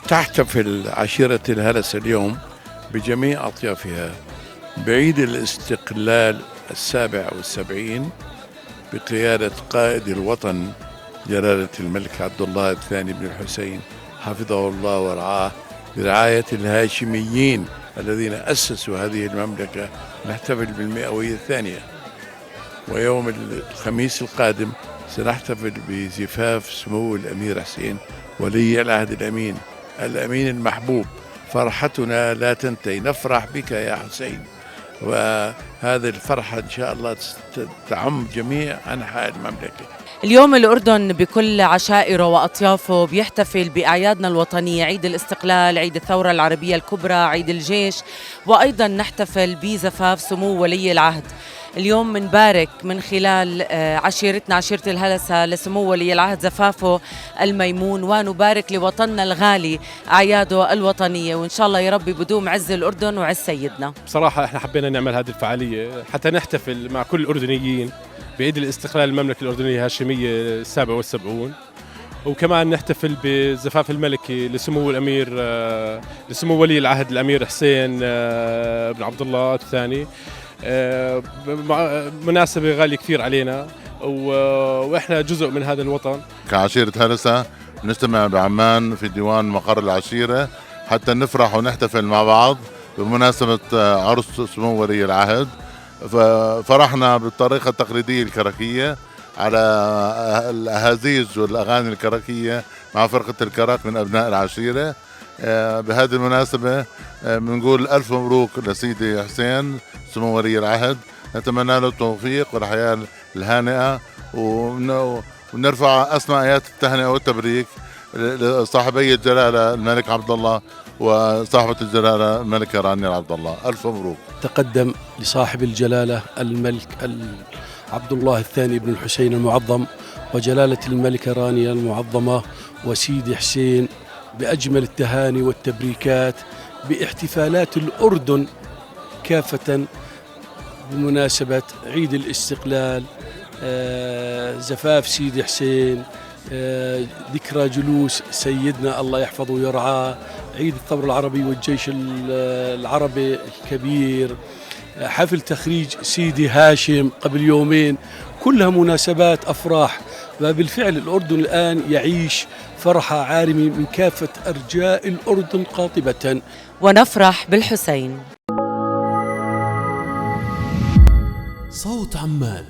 تحتفل عشيرة الهلس اليوم بجميع أطيافها بعيد الاستقلال 77 بقيادة قائد الوطن جلالة الملك عبد الله الثاني بن الحسين حفظه الله ورعاه برعاية الهاشميين الذين أسسوا هذه المملكة. نحتفل بالمئوية الثانية، ويوم الخميس القادم سنحتفل بزفاف سمو الأمير حسين ولي العهد الأمين المحبوب. فرحتنا لا تنتهي، نفرح بك يا حسين، وهذه الفرحة إن شاء الله تعم جميع أنحاء المملكة. اليوم الأردن بكل عشائره وأطيافه بيحتفل بأعيادنا الوطنية، عيد الاستقلال، عيد الثورة العربية الكبرى، عيد الجيش، وأيضا نحتفل بزفاف سمو ولي العهد. اليوم منبارك من خلال عشيرتنا عشيرة الهلسة لسمو ولي العهد زفافه الميمون، ونبارك لوطننا الغالي أعياده الوطنية، وإن شاء الله يا رب بدوم عز الأردن وعز سيدنا. بصراحة احنا حبينا نعمل هذه الفعالية حتى نحتفل مع كل الأردنيين بعيد الاستقلال المملكة الأردنية الهاشمية 77، وكمان نحتفل بزفاف الملكي لسمو الأمير لسمو ولي العهد الأمير حسين بن عبد الله الثاني. مناسبة غالية كثير علينا، وإحنا جزء من هذا الوطن. كعشيرة هلسة نجتمع بعمان في ديوان مقر العشيرة حتى نفرح ونحتفل مع بعض بمناسبة عرس سمو ولي العهد. فرحنا بالطريقة التقليدية الكركية على الأهازيج والأغاني الكركية مع فرقة الكرك من أبناء العشيرة. بهذه المناسبة بنقول ألف مبروك لسيدي حسين سمو ولي العهد، نتمنى له التوفيق والحياة الهانئة، ونرفع أسمى آيات التهنئة والتبريك لصاحبي الجلالة الملك عبد الله وصاحبة الجلالة الملكة رانيا عبد الله. ألف مبروك. تقدم لصاحب الجلالة الملك عبد الله الثاني بن الحسين المعظم وجلالة الملكة رانيا المعظمة وسيدي حسين بأجمل التهاني والتبريكات باحتفالات الأردن كافة بمناسبة عيد الاستقلال، زفاف سيدي حسين، ذكرى جلوس سيدنا الله يحفظه ويرعاه، عيد الثورة العربي والجيش العربي الكبير، حفل تخريج سيدي هاشم قبل يومين، كلها مناسبات أفراح. فبالفعل الأردن الآن يعيش فرحة عارمة من كافة أرجاء الأردن قاطبة. ونفرح بالحسين. صوت عمان.